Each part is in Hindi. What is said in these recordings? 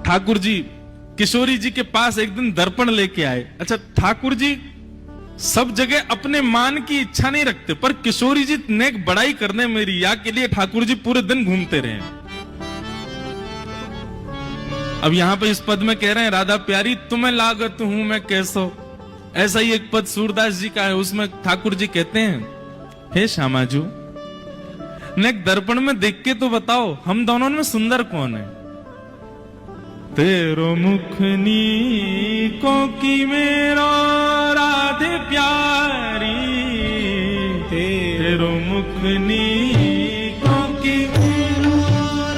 ठाकुर जी किशोरी जी के पास एक दिन दर्पण लेके आए। अच्छा, ठाकुर जी सब जगह अपने मान की इच्छा नहीं रखते, पर किशोरी जी नेक बड़ाई करने मेरी या के लिए ठाकुर जी पूरे दिन घूमते रहे। अब यहां पे इस पद में कह रहे हैं, राधा प्यारी तुम्हें लागत हूं मैं कैसो। ऐसा ही एक पद सूरदास जी का है, उसमें ठाकुर जी कहते हैं, हे श्यामाजू नेक दर्पण में देख के तो बताओ हम दोनों में सुंदर कौन है। तेरो मुख नीको की मेरो राधे प्यारी, तेरो मुख नीको की मेरो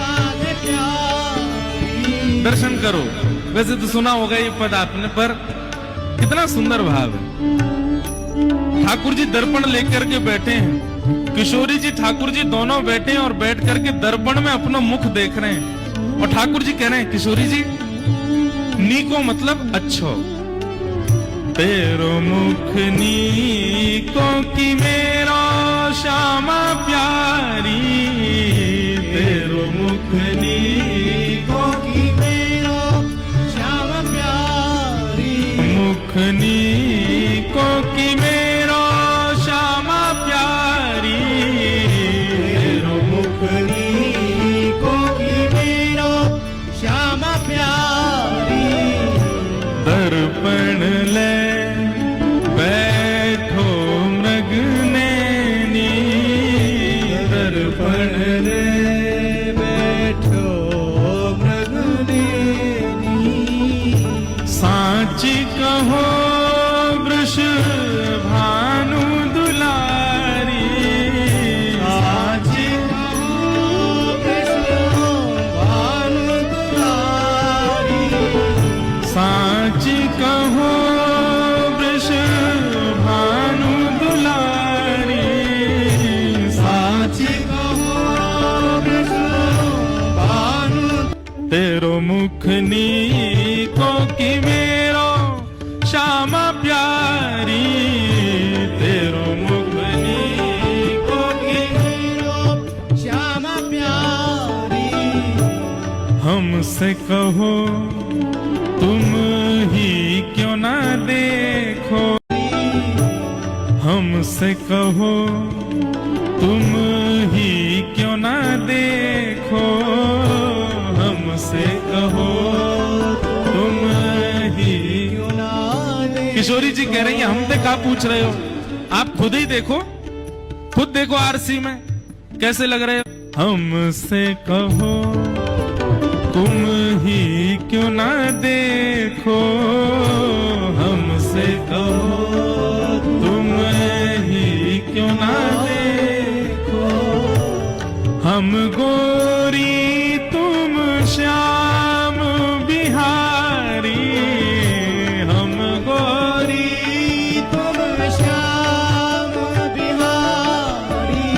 राधे प्यारी। दर्शन करो। वैसे तो सुना होगा ये पद आपने, पर कितना सुंदर भाव है। ठाकुर जी दर्पण लेकर के बैठे हैं, किशोरी जी ठाकुर जी दोनों बैठे हैं और बैठ करके दर्पण में अपना मुख देख रहे हैं। और ठाकुर जी कह रहे हैं, किशोरी जी नीको मतलब अच्छो, तेरो मुख नीको की मेरो श्यामा प्यारी, तेरो मुख नीको की मेरो श्यामा प्यारी, मुख नीको की मेरो श्यामा प्यारी, तेरो मुख नीको की मेरो श्यामा प्यारी। दर्पण ले बैठो मृग नैनी, दर्पण ले बैठो मृग नैनी, साची कहो वृष भानु दुलारी, साची कहो वृष भानु दुलारी, साची कहो वृष भानु दुलारी, साची कहो वृष भानु। तेरो मुख नीको की मेरो श्यामा प्यारी, तेरो मुख नीको की मेरो श्यामा प्यारी। हमसे कहो तुम ही क्यों ना देखो, हमसे कहो तुम ही क्यों ना देखो, हमसे कहो तुम ही क्यों ना देखो। किशोरी जी कह रही है, हमसे क्या पूछ रहे हो, आप खुद ही देखो, खुद देखो आरसी में कैसे लग रहे हो। हमसे कहो तुम ही क्यों ना देखो, हमसे कहो तुम ही क्यों ना देखो। हम गोरी तुम श्याम बिहारी, हम गोरी तुम श्याम बिहारी,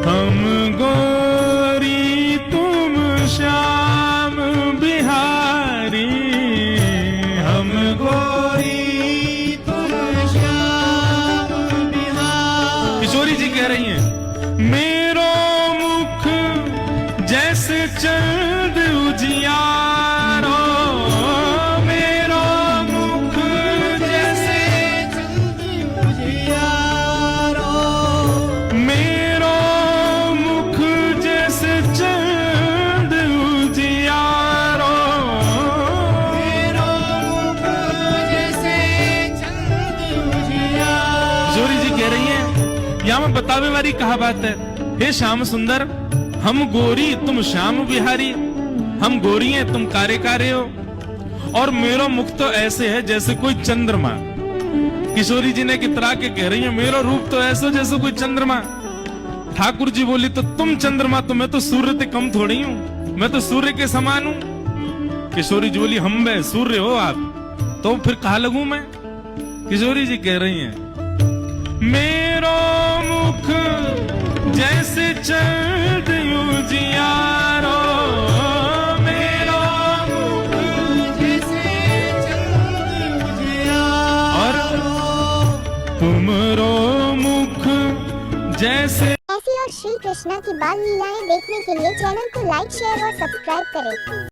हम गोरी तुम श्याम बिहारी, हम गोरी तुम श्याम बिहारी। किशोरी जी कह रही हैं, मेरो मुख जैसे चंद उजियारो, मेरो मुख जैसे चंद उजियारो, मेरो मुख जैसे चंद उजियारो, मेरो मुख जैसे चंद उजियारो। किशोरी जी कह रही हैं, यहां में बतावे वाली कहा बात है, हे श्याम सुंदर हम गोरी तुम श्याम बिहारी, हम गोरी हैं तुम कारे कारे हो, और मेरा मुख तो ऐसे है जैसे कोई चंद्रमा। किशोरी जी ने कितरा के कह रही है, मेरा रूप तो ऐसा जैसे कोई चंद्रमा। ठाकुर जी बोली, तो तुम चंद्रमा, तो मैं तो सूर्य से कम थोड़ी हूं, मैं तो सूर्य के समान हूं। किशोरी जी बोली, हम बे सूर्य हो आप, तो फिर कहां लगूं मैं। किशोरी जी कह रही हैं, मेरो मुख जैसे चंद उजियारो, मेरो मुख जैसे चंद उजियारो, और तुमरो मुख जैसे। ऐसी और श्री कृष्णा की बाल लीलाएं देखने के लिए चैनल को लाइक, शेयर और सब्सक्राइब करें।